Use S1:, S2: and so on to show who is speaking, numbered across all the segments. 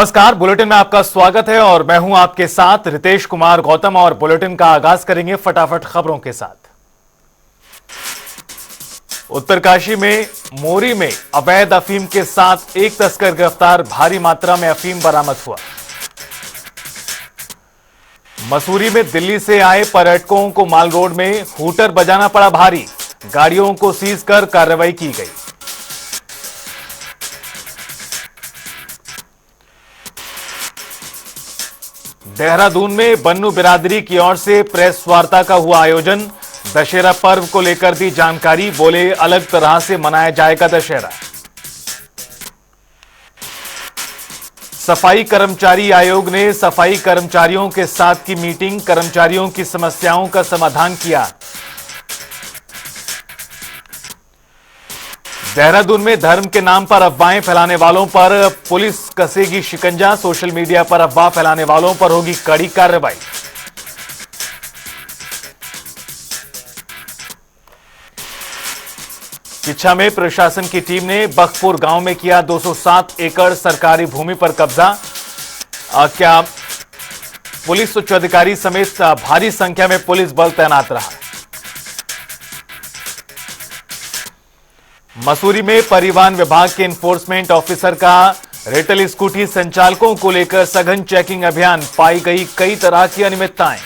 S1: नमस्कार, बुलेटिन में आपका स्वागत है और मैं हूं आपके साथ रितेश कुमार गौतम। और बुलेटिन का आगाज करेंगे फटाफट खबरों के साथ। उत्तरकाशी में मोरी में अवैध अफीम के साथ एक तस्कर गिरफ्तार, भारी मात्रा में अफीम बरामद हुआ। मसूरी में दिल्ली से आए पर्यटकों को माल रोड में हूटर बजाना पड़ा भारी, गाड़ियों को सीज कर कार्रवाई की गई। देहरादून में बन्नू बिरादरी की ओर से प्रेस वार्ता का हुआ आयोजन, दशहरा पर्व को लेकर दी जानकारी, बोले अलग तरह से मनाया जाएगा दशहरा। सफाई कर्मचारी आयोग ने सफाई कर्मचारियों के साथ की मीटिंग, कर्मचारियों की समस्याओं का समाधान किया। देहरादून में धर्म के नाम पर अफवाहें फैलाने वालों पर पुलिस कसेगी शिकंजा, सोशल मीडिया पर अफवाह फैलाने वालों पर होगी कड़ी कार्रवाई। किच्छा में प्रशासन की टीम ने बखपुर गांव में किया 207 एकड़ सरकारी भूमि पर कब्जा। क्या पुलिस उच्च अधिकारी समेत भारी संख्या में पुलिस बल तैनात रहा। मसूरी में परिवहन विभाग के एनफोर्समेंट ऑफिसर का रेटल स्कूटी संचालकों को लेकर सघन चेकिंग अभियान, पाई गई कई तरह की अनियमितताएं।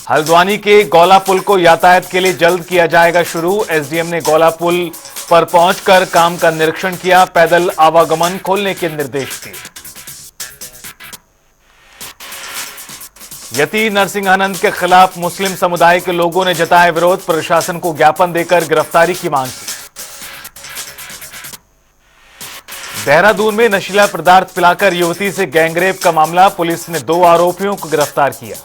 S1: हल्द्वानी के गौला पुल को यातायात के लिए जल्द किया जाएगा शुरू, एसडीएम ने गौला पुल पर पहुंचकर काम का निरीक्षण किया, पैदल आवागमन खोलने के निर्देश दिए। यति नरसिंहानंद के खिलाफ मुस्लिम समुदाय के लोगों ने जताया विरोध, प्रशासन को ज्ञापन देकर गिरफ्तारी की मांग की। देहरादून में नशीला पदार्थ पिलाकर युवती से गैंगरेप का मामला, पुलिस ने 2 आरोपियों को गिरफ्तार किया।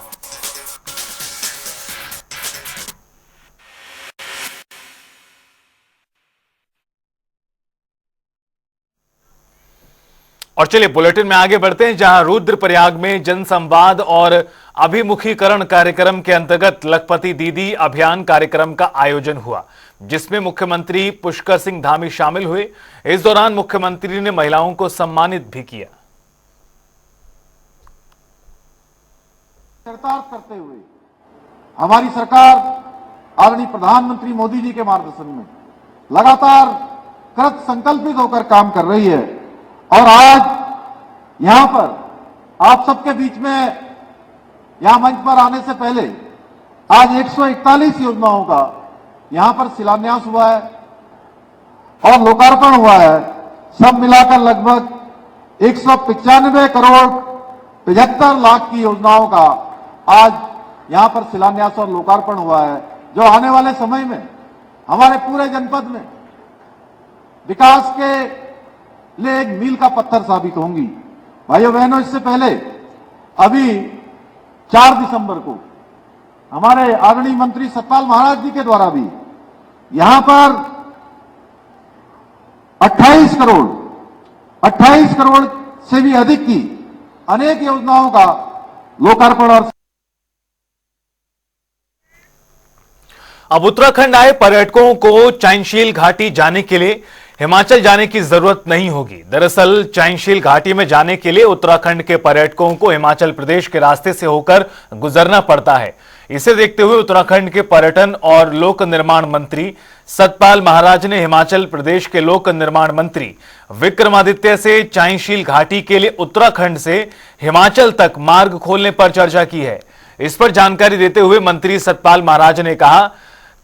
S1: और चलिए बुलेटिन में आगे बढ़ते हैं, जहां रुद्रप्रयाग में जनसंवाद और अभिमुखीकरण कार्यक्रम के अंतर्गत लखपति दीदी अभियान कार्यक्रम का आयोजन हुआ, जिसमें मुख्यमंत्री पुष्कर सिंह धामी शामिल हुए। इस दौरान मुख्यमंत्री ने महिलाओं को सम्मानित भी किया।
S2: करते हुए हमारी सरकार आदरणीय प्रधानमंत्री मोदी जी के मार्गदर्शन में लगातार कृत संकल्पित होकर काम कर रही है। और आज यहां पर आप सबके बीच में यहां मंच पर आने से पहले आज 141 योजनाओं का यहां पर शिलान्यास हुआ है और लोकार्पण हुआ है। सब मिलाकर लगभग 195 करोड़ 75 लाख की योजनाओं का आज यहां पर शिलान्यास और लोकार्पण हुआ है, जो आने वाले समय में हमारे पूरे जनपद में विकास के लिए एक मील का पत्थर साबित होंगी। भाइयों बहनों, इससे पहले अभी 4 दिसंबर को हमारे आदरणीय मंत्री सतपाल महाराज जी के द्वारा भी यहां पर 28 करोड़ से भी अधिक की अनेक योजनाओं का लोकार्पण और
S1: अब उत्तराखंड आए पर्यटकों को चाइनशील घाटी जाने के लिए हिमाचल जाने की जरूरत नहीं होगी। दरअसल चाइनशील घाटी में जाने के लिए उत्तराखंड के पर्यटकों को हिमाचल प्रदेश के रास्ते से होकर गुजरना पड़ता है। इसे देखते हुए उत्तराखंड के पर्यटन और लोक निर्माण मंत्री सतपाल महाराज ने हिमाचल प्रदेश के लोक निर्माण मंत्री विक्रमादित्य से चाइनशील घाटी के लिए उत्तराखंड से हिमाचल तक मार्ग खोलने पर चर्चा की है। इस पर जानकारी देते हुए मंत्री सतपाल महाराज ने कहा,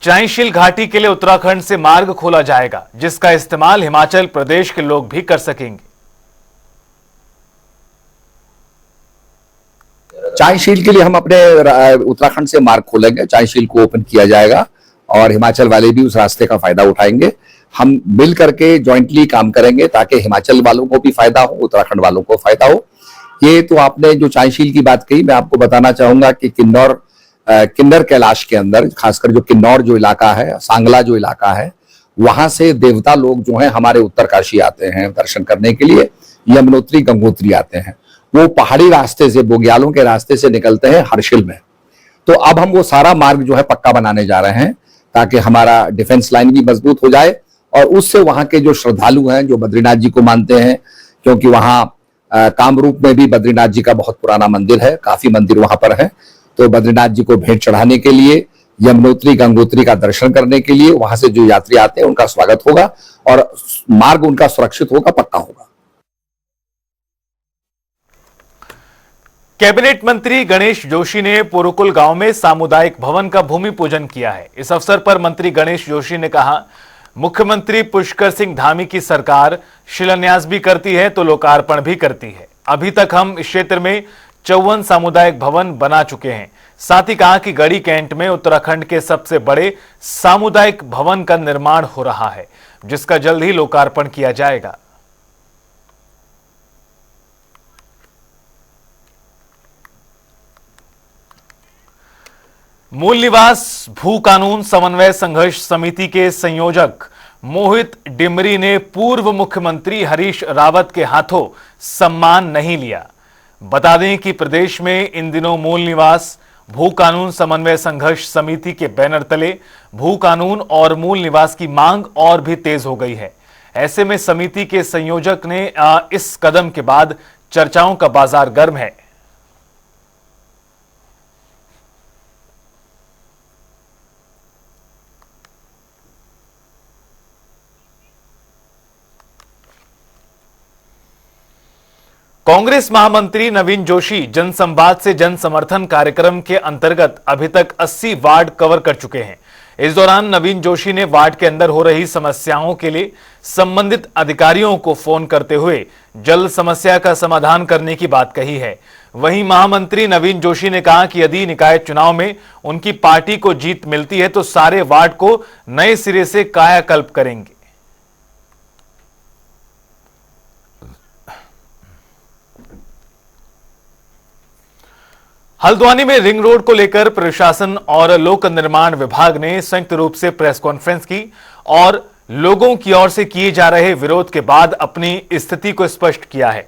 S1: चाइनशील घाटी के लिए उत्तराखंड से मार्ग खोला जाएगा, जिसका इस्तेमाल हिमाचल प्रदेश के लोग भी कर सकेंगे।
S3: चाइनशील के लिए हम अपने उत्तराखंड से मार्ग खोलेंगे, चाइनशील को ओपन किया जाएगा और हिमाचल वाले भी उस रास्ते का फायदा उठाएंगे। हम मिल करके जॉइंटली काम करेंगे ताकि हिमाचल वालों को भी फायदा हो, उत्तराखंड वालों को फायदा हो। ये तो आपने जो चाइनशील की बात कही, मैं आपको बताना चाहूंगा कि किन्नर कैलाश के अंदर, खासकर जो किन्नौर जो इलाका है, सांगला जो इलाका है, वहां से देवता लोग जो हैं हमारे उत्तरकाशी आते हैं दर्शन करने के लिए, यमुनोत्री गंगोत्री आते हैं। वो पहाड़ी रास्ते से, बोग्यालों के रास्ते से निकलते हैं हर्षिल में। तो अब हम वो सारा मार्ग जो है पक्का बनाने जा रहे हैं ताकि हमारा डिफेंस लाइन भी मजबूत हो जाए और उससे वहां के जो श्रद्धालु हैं, जो बद्रीनाथ जी को मानते हैं, क्योंकि वहां कामरूप में भी बद्रीनाथ जी का बहुत पुराना मंदिर है, काफी मंदिर वहां पर है, तो बद्रीनाथ जी को भेंट चढ़ाने के लिए, यमुनोत्री गंगोत्री का दर्शन करने के लिए वहां से जो यात्री आते हैं उनका स्वागत होगा और मार्ग उनका सुरक्षित होगा, पक्का होगा।
S1: कैबिनेट मंत्री गणेश जोशी ने पोरुकुल गांव में सामुदायिक भवन का भूमि पूजन किया है। इस अवसर पर मंत्री गणेश जोशी ने कहा, मुख्यमंत्री पुष्कर सिंह धामी की सरकार शिलान्यास भी करती है तो लोकार्पण भी करती है। अभी तक हम इस क्षेत्र में 54 सामुदायिक भवन बना चुके हैं। साथ ही कहा कि गढ़ी कैंट में उत्तराखंड के सबसे बड़े सामुदायिक भवन का निर्माण हो रहा है, जिसका जल्द ही लोकार्पण किया जाएगा। मूल निवास भू कानून समन्वय संघर्ष समिति के संयोजक मोहित डिमरी ने पूर्व मुख्यमंत्री हरीश रावत के हाथों सम्मान नहीं लिया। बता दें कि प्रदेश में इन दिनों मूल निवास भू कानून समन्वय संघर्ष समिति के बैनर तले भू कानून और मूल निवास की मांग और भी तेज हो गई है। ऐसे में समिति के संयोजक ने इस कदम के बाद चर्चाओं का बाजार गर्म है। कांग्रेस महामंत्री नवीन जोशी जनसंवाद से जन समर्थन कार्यक्रम के अंतर्गत अभी तक 80 वार्ड कवर कर चुके हैं। इस दौरान नवीन जोशी ने वार्ड के अंदर हो रही समस्याओं के लिए संबंधित अधिकारियों को फोन करते हुए जल्द समस्या का समाधान करने की बात कही है। वहीं महामंत्री नवीन जोशी ने कहा कि यदि निकाय चुनाव में उनकी पार्टी को जीत मिलती है तो सारे वार्ड को नए सिरे से कायाकल्प करेंगे। हल्द्वानी में रिंग रोड को लेकर प्रशासन और लोक निर्माण विभाग ने संयुक्त रूप से प्रेस कॉन्फ्रेंस की और लोगों की ओर से किए जा रहे विरोध के बाद अपनी स्थिति को स्पष्ट किया है।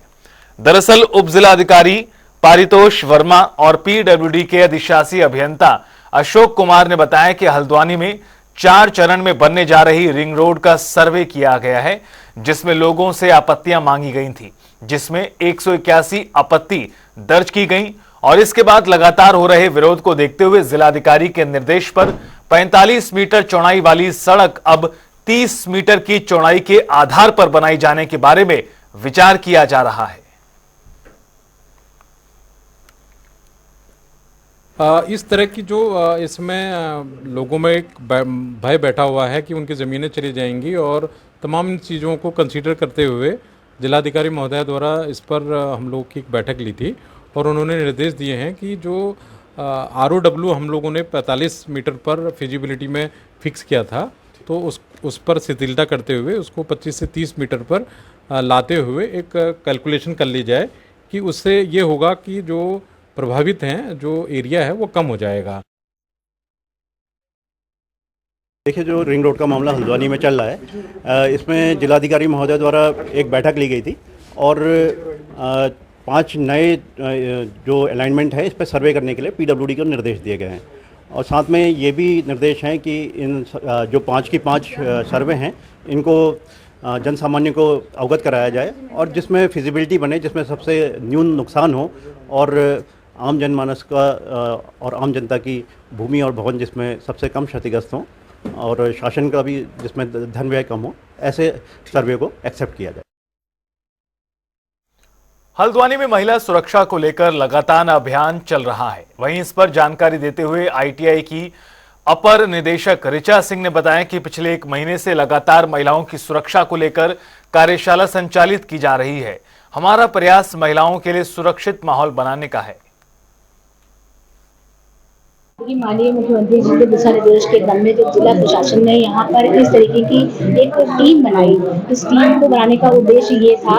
S1: दरअसल उप जिलाधिकारी पारितोष वर्मा और पीडब्ल्यूडी के अधिशासी अभियंता अशोक कुमार ने बताया कि हल्द्वानी में 4 चरण में बनने जा रही रिंग रोड का सर्वे किया गया है, जिसमें लोगों से आपत्तियां मांगी गई थी, जिसमें 181 आपत्ति दर्ज की गई और इसके बाद लगातार हो रहे विरोध को देखते हुए जिलाधिकारी के निर्देश पर 45 मीटर चौड़ाई वाली सड़क अब 30 मीटर की चौड़ाई के आधार पर बनाई जाने के बारे में विचार किया जा रहा है।
S4: इस तरह की जो इसमें लोगों में एक भय बैठा हुआ है कि उनकी ज़मीनें चली जाएंगी और तमाम चीज़ों को कंसीडर करते हुए जिलाधिकारी महोदय द्वारा इस पर हम लोग की एक बैठक ली थी और उन्होंने निर्देश दिए हैं कि जो ROW हम लोगों ने 45 मीटर पर फिजिबिलिटी में फिक्स किया था, तो उस पर शिथिलता करते हुए उसको 25 से 30 मीटर पर लाते हुए एक कैलकुलेशन कर ली जाए कि उससे ये होगा कि जो प्रभावित हैं, जो एरिया है वो कम हो जाएगा।
S5: देखिए, जो रिंग रोड का मामला हल्द्वानी में चल रहा है, इसमें जिलाधिकारी महोदय द्वारा एक बैठक ली गई थी और 5 नए जो अलाइनमेंट है इस पर सर्वे करने के लिए पीडब्ल्यूडी को निर्देश दिए गए हैं और साथ में ये भी निर्देश हैं कि इन जो 5 की 5 सर्वे हैं इनको जन सामान्य को अवगत कराया जाए और जिसमें फिजिबिलिटी बने, जिसमें सबसे न्यून नुकसान हो और आम जनमानस का और आम जनता की भूमि और भवन जिसमें सबसे कम क्षतिग्रस्त हों और शासन का भी जिसमें धन व्यय कम हो, ऐसे सर्वे को एक्सेप्ट किया जाए।
S1: हल्द्वानी में महिला सुरक्षा को लेकर लगातार अभियान चल रहा है। वहीं इस पर जानकारी देते हुए ITI की अपर निदेशक ऋचा सिंह ने बताया कि पिछले 1 महीने से लगातार महिलाओं की सुरक्षा को लेकर कार्यशाला संचालित की जा रही है। हमारा प्रयास महिलाओं के लिए सुरक्षित माहौल बनाने का है।
S6: माननीय मुख्यमंत्री जी के दिशा निर्देश के क्रम में जो जिला प्रशासन ने यहाँ पर इस तरीके की एक टीम बनाई। इस टीम को बनाने का उद्देश्य ये था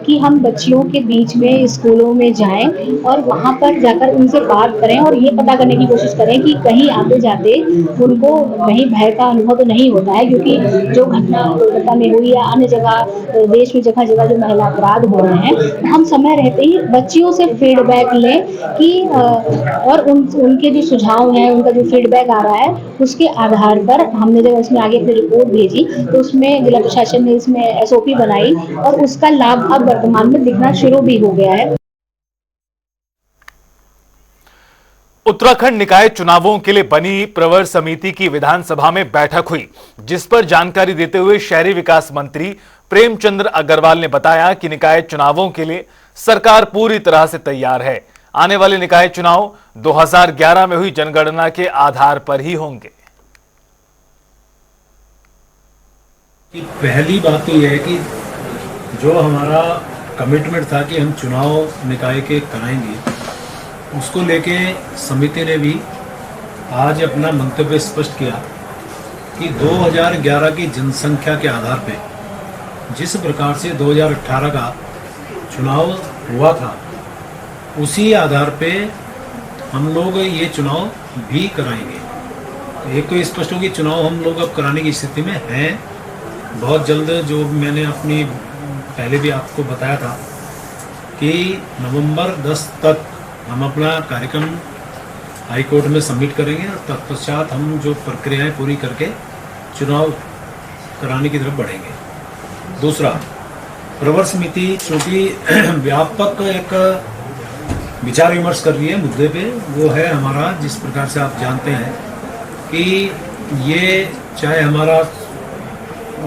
S6: कि हम बच्चियों के बीच में स्कूलों में जाएं और वहाँ पर जाकर उनसे बात करें और ये पता करने की कोशिश करें कि कहीं आते जाते उनको कहीं भय का अनुभव तो नहीं होता है, क्योंकि जो घटना कोलकाता में हुई या अन्य जगह देश में जगह जगह जो महिला अपराध हो रहे हैं, हम समय रहते ही बच्चियों से फीडबैक लें कि और उनके जो सुझाव हैं, उनका जो फीडबैक आ रहा है, उसके आधार पर हमने जब इसमें आगे अपनी रिपोर्ट भेजी तो उसमें जिला प्रशासन ने इसमें एसओपी बनाई और उसका लाभ अब वर्तमान में दिखना शुरू भी हो गया है।
S1: उत्तराखंड निकाय चुनावों के लिए बनी प्रवर समिति की विधानसभा में बैठक हुई, जिस पर जानकारी देते हुए शहरी विकास मंत्री प्रेमचंद्र अग्रवाल ने बताया कि निकाय चुनावों के लिए सरकार पूरी तरह से तैयार है। आने वाले निकाय चुनाव 2011 में हुई जनगणना के आधार पर ही होंगे।
S7: पहली बात तो यह है कि जो हमारा कमिटमेंट था कि हम चुनाव निकाय के कराएंगे, उसको लेके समिति ने भी आज अपना मंतव्य स्पष्ट किया कि 2011 की जनसंख्या के आधार पे जिस प्रकार से 2018 का चुनाव हुआ था, उसी आधार पे हम लोग ये चुनाव भी कराएंगे। एक तो स्पष्ट हो कि चुनाव हम लोग अब कराने की स्थिति में हैं बहुत जल्द। जो मैंने अपनी पहले भी आपको बताया था कि नवंबर 10 तक हम अपना कार्यक्रम हाई कोर्ट में सबमिट करेंगे और तत्पश्चात हम जो प्रक्रियाएं पूरी करके चुनाव कराने की तरफ बढ़ेंगे। दूसरा, प्रवर समिति चूँकि व्यापक एक विचार विमर्श कर रही है मुद्दे पे, वो है हमारा, जिस प्रकार से आप जानते हैं कि ये चाहे हमारा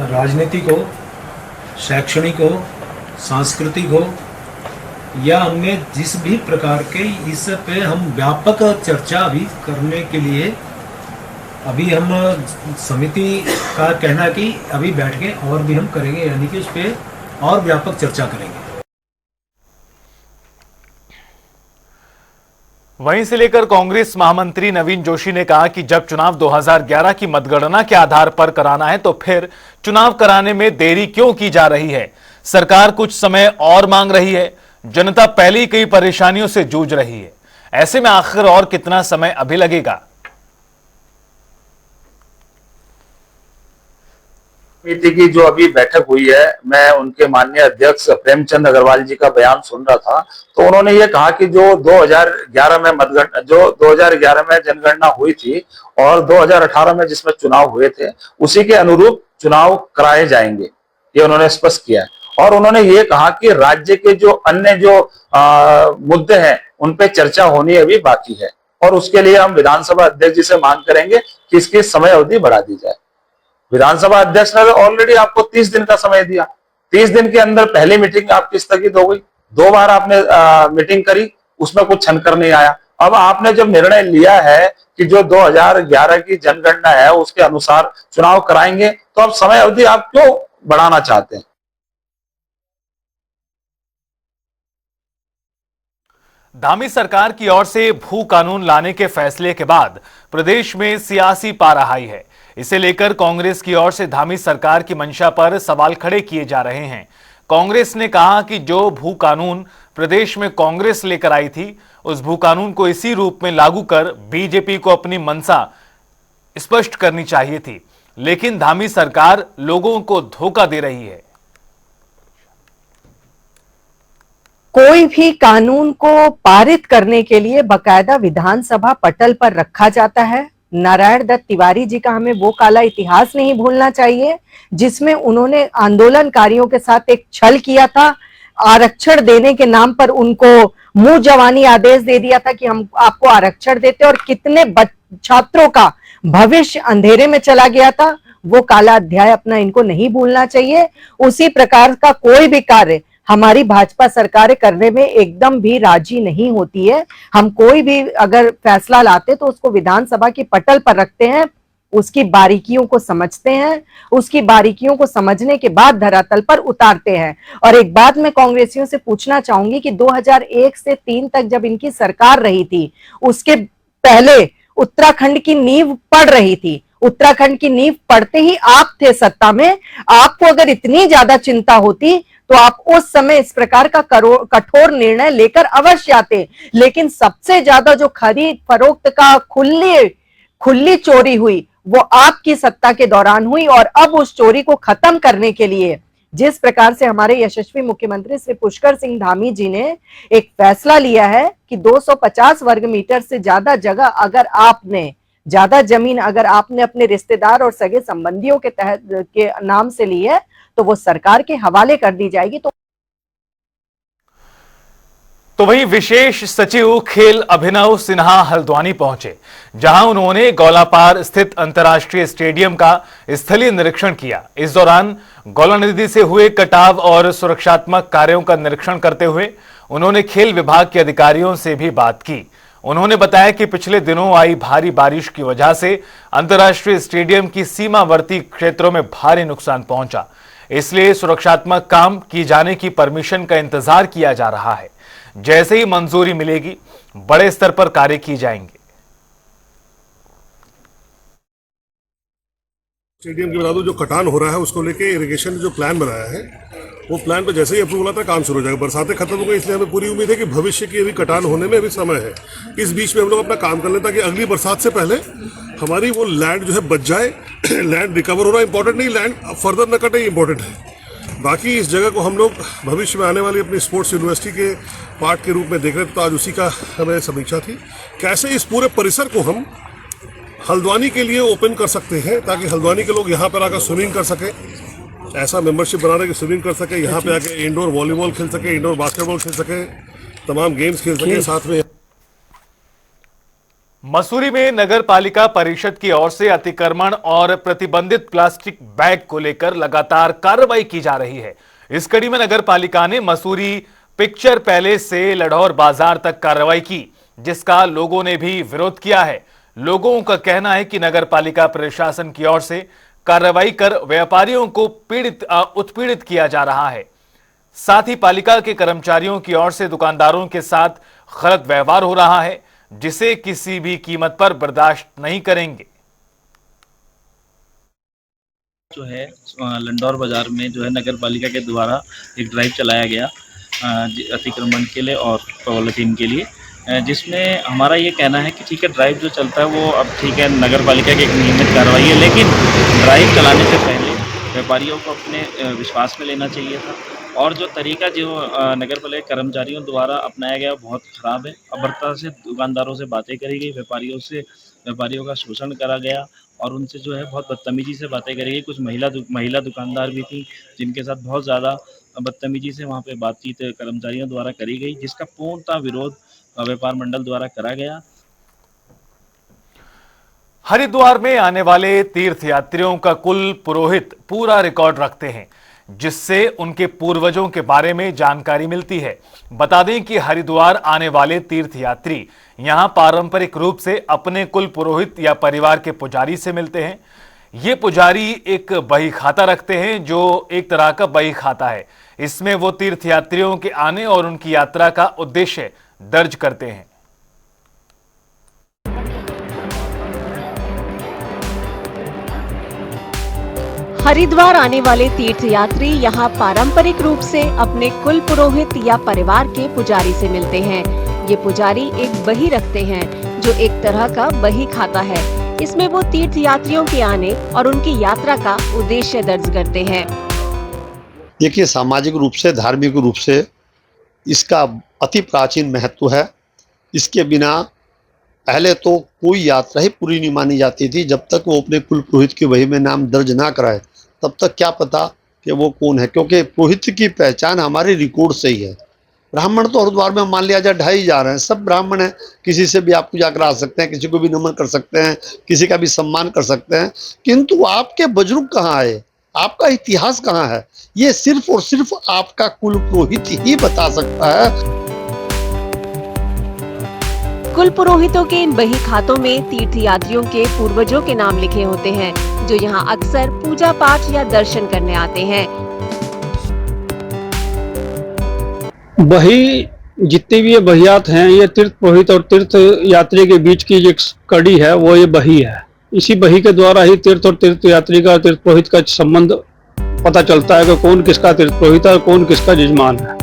S7: राजनीतिक हो, शैक्षणिक हो, सांस्कृतिक हो, या हमने जिस भी प्रकार के इस पे हम व्यापक चर्चा अभी करने के लिए अभी हम समिति का कहना है कि अभी बैठ के और भी हम करेंगे, यानी कि उस पे और व्यापक चर्चा करेंगे।
S1: वहीं से लेकर कांग्रेस महामंत्री नवीन जोशी ने कहा कि जब चुनाव 2011 की मतगणना के आधार पर कराना है तो फिर चुनाव कराने में देरी क्यों की जा रही है। सरकार कुछ समय और मांग रही है, जनता पहले ही कई परेशानियों से जूझ रही है, ऐसे में आखिर और कितना समय अभी लगेगा।
S8: समिति की जो अभी बैठक हुई है, मैं उनके माननीय अध्यक्ष प्रेमचंद अग्रवाल जी का बयान सुन रहा था, तो उन्होंने ये कहा कि जो 2011 में जनगणना हुई थी और 2018 में जिसमें चुनाव हुए थे, उसी के अनुरूप चुनाव कराए जाएंगे, ये उन्होंने स्पष्ट किया है। और उन्होंने ये कहा कि राज्य के जो अन्य जो मुद्दे हैं उन पे चर्चा होनी अभी बाकी है और उसके लिए हम विधानसभा अध्यक्ष जी से मांग करेंगे कि इसकी समय अवधि बढ़ा दी जाए। विधानसभा अध्यक्ष ने ऑलरेडी आपको 30 दिन का समय दिया, 30 दिन के अंदर पहली मीटिंग आपकी स्थगित हो गई, 2 बार आपने मीटिंग करी, उसमें कुछ छनकर नहीं आया। अब आपने जब निर्णय लिया है कि जो 2011 की जनगणना है उसके अनुसार चुनाव कराएंगे, तो अब समय अवधि आप क्यों बढ़ाना चाहते हैं।
S1: धामी सरकार की ओर से भू कानून लाने के फैसले के बाद प्रदेश में सियासी पारा हाई है। इसे लेकर कांग्रेस की ओर से धामी सरकार की मंशा पर सवाल खड़े किए जा रहे हैं। कांग्रेस ने कहा कि जो भू कानून प्रदेश में कांग्रेस लेकर आई थी, उस भू कानून को इसी रूप में लागू कर बीजेपी को अपनी मंशा स्पष्ट करनी चाहिए थी, लेकिन धामी सरकार लोगों को धोखा दे रही है।
S9: कोई भी कानून को पारित करने के लिए बकायदा विधानसभा पटल पर रखा जाता है। नारायण दत्त तिवारी जी का हमें वो काला इतिहास नहीं भूलना चाहिए जिसमें उन्होंने आंदोलनकारियों के साथ एक छल किया था। आरक्षण देने के नाम पर उनको मुंह जवानी आदेश दे दिया था कि हम आपको आरक्षण देते, और कितने छात्रों का भविष्य अंधेरे में चला गया था। वो काला अध्याय अपना इनको नहीं भूलना चाहिए। उसी प्रकार का कोई भी कार्य हमारी भाजपा सरकार करने में एकदम भी राजी नहीं होती है। हम कोई भी अगर फैसला लाते तो उसको विधानसभा की पटल पर रखते हैं, उसकी बारीकियों को समझते हैं, उसकी बारीकियों को समझने के बाद धरातल पर उतारते हैं। और एक बात मैं कांग्रेसियों से पूछना चाहूंगी कि 2001 से 3 तक जब इनकी सरकार रही थी, उसके पहले उत्तराखंड की नींव पड़ रही थी। उत्तराखंड की नींव पड़ते ही आप थे सत्ता में। आपको अगर इतनी ज्यादा चिंता होती तो आप उस समय इस प्रकार का कठोर निर्णय लेकर अवश्य आते। लेकिन सबसे ज्यादा जो खरीद फरोख्त का खुली चोरी हुई वो आपकी सत्ता के दौरान हुई, और अब उस चोरी को खत्म करने के लिए जिस प्रकार से हमारे यशस्वी मुख्यमंत्री श्री पुष्कर सिंह धामी जी ने एक फैसला लिया है कि 250 वर्ग मीटर से ज्यादा जगह अगर आपने ज्यादा जमीन अगर आपने अपने रिश्तेदार और सगे संबंधियों के तहत के नाम से ली है तो वो सरकार के हवाले कर दी जाएगी।
S1: तो वहीं विशेष सचिव खेल अभिनव सिन्हा हल्द्वानी पहुंचे, जहां उन्होंने गौलापार स्थित अंतर्राष्ट्रीय स्टेडियम का स्थलीय निरीक्षण किया। इस दौरान गौला नदी से हुए कटाव और सुरक्षात्मक कार्यों का निरीक्षण करते हुए उन्होंने खेल विभाग के अधिकारियों से भी बात की। उन्होंने बताया कि पिछले दिनों आई भारी बारिश की वजह से अंतर्राष्ट्रीय स्टेडियम की सीमावर्ती क्षेत्रों में भारी नुकसान पहुंचा, इसलिए सुरक्षात्मक काम की जाने की परमिशन का इंतजार किया जा रहा है। जैसे ही मंजूरी मिलेगी बड़े स्तर पर कार्य किए जाएंगे।
S10: स्टेडियम के बराबर जो कटान हो रहा है उसको लेके इरिगेशन ने जो प्लान बनाया है वो प्लान पर जैसे ही अप्रूवल आता है काम शुरू हो जाएगा। बरसातें खत्म हो गई इसलिए हमें पूरी उम्मीद है कि भविष्य की अभी कटान होने में अभी समय है। इस बीच में हम लोग अपना काम कर लें ताकि अगली बरसात से पहले हमारी वो लैंड जो है बच जाए। लैंड रिकवर होना इंपॉर्टेंट नहीं, लैंड फर्दर न कटे इंपॉर्टेंट है। बाकी इस जगह को हम लोग भविष्य में आने वाली अपनी स्पोर्ट्स यूनिवर्सिटी के पार्ट के रूप में देख रहे थे, तो आज उसी का हमें समीक्षा थी कैसे इस पूरे परिसर को हम हल्द्वानी के लिए ओपन कर सकते हैं ताकि हल्द्वानी के लोग यहाँ पर आकर स्विमिंग कर सके। ऐसा मेंबरशिप बना रहे कि स्विमिंग कर सके, यहाँ पे आके इंडोर वॉलीबॉल खेल सके, इंडोर बास्केटबॉल खेल सके, तमाम गेम्स खेल सके। साथ में
S1: मसूरी में नगर पालिका परिषद की ओर से अतिक्रमण और प्रतिबंधित प्लास्टिक बैग को लेकर लगातार कार्रवाई की जा रही है। इस कड़ी में नगर पालिका ने मसूरी पिक्चर पैलेस से लढौर बाजार तक कार्रवाई की, जिसका लोगों ने भी विरोध किया है। लोगों का कहना है कि नगर पालिका प्रशासन की ओर से कार्रवाई कर व्यापारियों को उत्पीड़ित किया जा रहा है। साथ ही पालिका के कर्मचारियों की ओर से दुकानदारों के साथ गलत व्यवहार हो रहा है, जिसे किसी भी कीमत पर बर्दाश्त नहीं करेंगे।
S11: जो है लंडौर बाजार में जो है नगर पालिका के द्वारा एक ड्राइव चलाया गया अतिक्रमण के लिए और पॉलिथीन के लिए, जिसमें हमारा ये कहना है कि ठीक है ड्राइव जो चलता है वो अब ठीक है नगर पालिका की एक नियमित कार्रवाई है, लेकिन ड्राइव चलाने से पहले व्यापारियों को अपने विश्वास में लेना चाहिए था। और जो तरीका जो नगर पालिका कर्मचारियों द्वारा अपनाया गया बहुत ख़राब है। अभद्रता से दुकानदारों से बातें करी गई, व्यापारियों का शोषण करा गया और उनसे जो है बहुत बदतमीजी से बातें करी गई। कुछ महिला दुकानदार भी थी जिनके साथ बहुत ज़्यादा बदतमीजी से वहाँ पे बातचीत कर्मचारियों द्वारा करी गई, जिसका पूर्णतः विरोध व्यापार मंडल द्वारा करा गया।
S1: हरिद्वार में आने वाले तीर्थयात्रियों का कुल पुरोहित पूरा रिकॉर्ड रखते हैं, जिससे उनके पूर्वजों के बारे में जानकारी मिलती है। बता दें कि हरिद्वार आने वाले तीर्थयात्री यहां पारंपरिक रूप से अपने कुल पुरोहित या परिवार के पुजारी से मिलते हैं। ये पुजारी एक बही खाता रखते हैं जो एक तरह का बही खाता है। इसमें वो तीर्थयात्रियों के आने और उनकी यात्रा का उद्देश्य दर्ज करते हैं।
S12: हरिद्वार आने वाले तीर्थयात्री यहाँ पारंपरिक रूप से अपने कुल पुरोहित या परिवार के पुजारी से मिलते हैं। ये पुजारी एक बही रखते हैं जो एक तरह का बही खाता है। इसमें वो तीर्थयात्रियों के आने और उनकी यात्रा का उद्देश्य दर्ज करते हैं।
S13: देखिए, सामाजिक रूप से, धार्मिक रूप से इसका अति प्राचीन महत्व है। इसके बिना पहले तो कोई यात्रा ही पूरी नहीं मानी जाती थी। जब तक वो अपने कुल पुरोहित की बही में नाम दर्ज ना कराए तब तक क्या पता कि वो कौन है, क्योंकि पुरोहित की पहचान हमारे रिकॉर्ड से ही है। ब्राह्मण तो हरिद्वार में मान लिया जाए 2.5 जा रहे हैं, सब ब्राह्मण हैं। किसी से भी आप पूजा करा सकते हैं, किसी को भी नमन कर सकते हैं, किसी का भी सम्मान कर सकते हैं, किंतु आपके बुजुर्ग कहाँ आए, आपका इतिहास कहाँ है, ये सिर्फ और सिर्फ आपका कुल पुरोहित ही बता सकता है।
S12: कुल पुरोहितों के इन बही खातों में तीर्थयात्रियों के पूर्वजों के नाम लिखे होते हैं, जो यहाँ अक्सर पूजा पाठ या दर्शन करने आते हैं।
S14: बही जितने भी ये बहियात हैं, ये तीर्थ पुरोहित और तीर्थ यात्री के बीच की जो कड़ी है वो ये बही है। इसी बही के द्वारा ही तीर्थ और तीर्थ यात्री का, तीर्थ पुरोहित का संबंध पता चलता है कि कौन किसका तीर्थ पुरोहित है और कौन किसका यजमान है।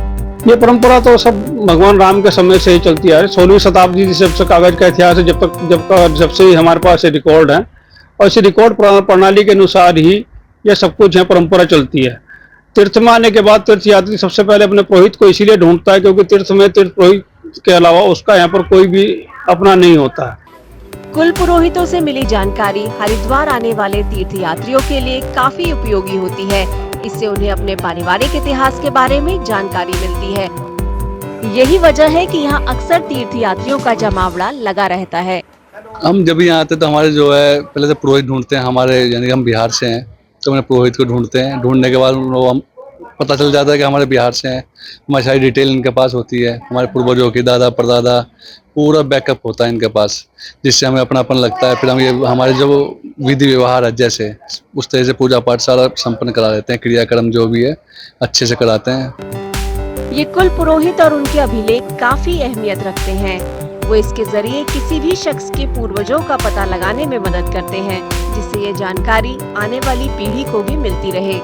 S14: ये परंपरा तो सब भगवान राम के समय से ही चलती आ रही। 16वीं शताब्दी से जब से कागज का इतिहास है, जब से ही हमारे पास ये रिकॉर्ड है और इस रिकॉर्ड प्रणाली के अनुसार ही ये सब कुछ है, परंपरा चलती है। तीर्थ में आने के बाद तीर्थ यात्री सबसे पहले अपने पुरोहित को इसीलिए ढूंढता है क्योंकि तीर्थ में तीर्थ पुरोहित के अलावा उसका यहाँ पर कोई भी अपना नहीं होता है।
S12: कुल पुरोहितों से मिली जानकारी हरिद्वार आने वाले तीर्थयात्रियों के लिए काफी उपयोगी होती है। इससे उन्हें अपने पारिवारिक इतिहास के बारे में जानकारी मिलती है। यही वजह है कि यहाँ अक्सर तीर्थयात्रियों का जमावड़ा लगा रहता है।
S15: हम जब यहाँ आते तो हमारे जो है पहले से पुरोहित ढूंढते हैं, हमारे यानी हम बिहार से हैं तो अपने पुरोहित को ढूंढते हैं। ढूंढने के बाद हम पता चल जाता है कि हमारे बिहार से हैं। हमारी सारी डिटेल इनके पास होती है, हमारे पूर्वजों की, दादा परदादा, पूरा बैकअप होता है इनके पास, जिससे हमें अपनापन लगता है। फिर हम ये हमारे जो विधि व्यवहार है जैसे उस तरह से पूजा पाठ सारा संपन्न करा लेते हैं, क्रियाक्रम जो भी है अच्छे से कराते हैं।
S12: ये कुल पुरोहित और उनके अभिलेख काफी अहमियत रखते हैं। वो इसके जरिए किसी भी शख्स के पूर्वजों का पता लगाने में मदद करते हैं, जिससे ये जानकारी आने वाली पीढ़ी को भी मिलती रहे।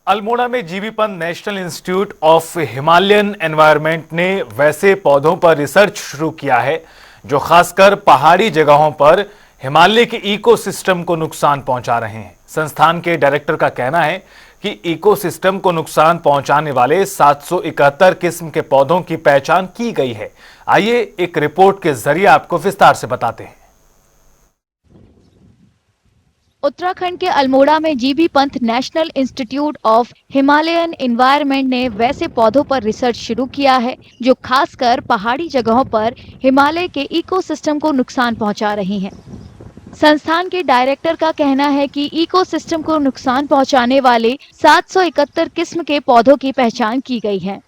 S1: अल्मोड़ा में GB Pant national institute of Himalayan environment ने वैसे पौधों पर रिसर्च शुरू किया है जो खासकर पहाड़ी जगहों पर हिमालय के इकोसिस्टम को नुकसान पहुंचा रहे हैं। संस्थान के डायरेक्टर का कहना है कि इकोसिस्टम को नुकसान पहुंचाने वाले 771 किस्म के पौधों की पहचान की गई है। आइए एक रिपोर्ट के जरिए आपको विस्तार से बताते हैं।
S16: उत्तराखंड के अल्मोड़ा में GB Pant national institute of Himalayan environment ने वैसे पौधों पर रिसर्च शुरू किया है जो खासकर पहाड़ी जगहों पर हिमालय के इकोसिस्टम को नुकसान पहुंचा रही हैं। संस्थान के डायरेक्टर का कहना है कि इकोसिस्टम को नुकसान पहुंचाने वाले 771 किस्म के पौधों की पहचान की गई है।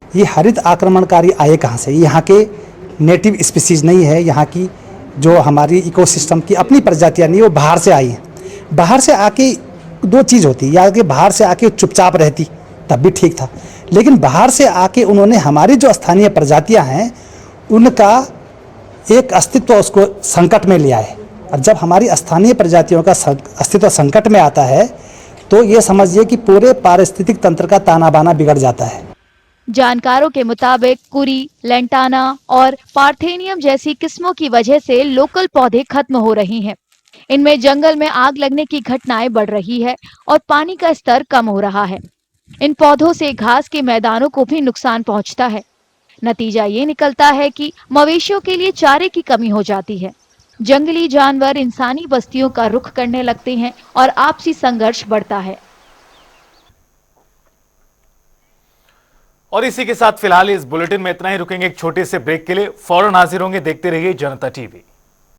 S17: ये हरित आक्रमणकारी आए कहाँ से? यहाँ के नेटिव स्पीसीज नहीं है। यहाँ की जो हमारी इकोसिस्टम की अपनी प्रजातियाँ नहीं, वो बाहर से आई हैं। बाहर से आके दो चीज़ होती, या कि बाहर से आके चुपचाप रहती तब भी ठीक था, लेकिन बाहर से आके उन्होंने हमारी जो स्थानीय प्रजातियाँ हैं उनका एक अस्तित्व उसको संकट में लिया है। और जब हमारी स्थानीय प्रजातियों का अस्तित्व संकट में आता है तो ये समझिए कि पूरे पारिस्थितिक तंत्र का ताना बाना बिगड़ जाता है।
S16: जानकारों के मुताबिक कुरी, लेंटाना और पार्थेनियम जैसी किस्मों की वजह से लोकल पौधे खत्म हो रही हैं। इनमें जंगल में आग लगने की घटनाएं बढ़ रही है और पानी का स्तर कम हो रहा है। इन पौधों से घास के मैदानों को भी नुकसान पहुंचता है। नतीजा ये निकलता है कि मवेशियों के लिए चारे की कमी हो जाती है। जंगली जानवर इंसानी बस्तियों का रुख करने लगते हैं और आपसी संघर्ष बढ़ता है।
S1: और इसी के साथ फिलहाल इस बुलेटिन में इतना ही। रुकेंगे एक छोटे से ब्रेक के लिए। फौरन हाजिर होंगे। देखते रहिए जनता टीवी।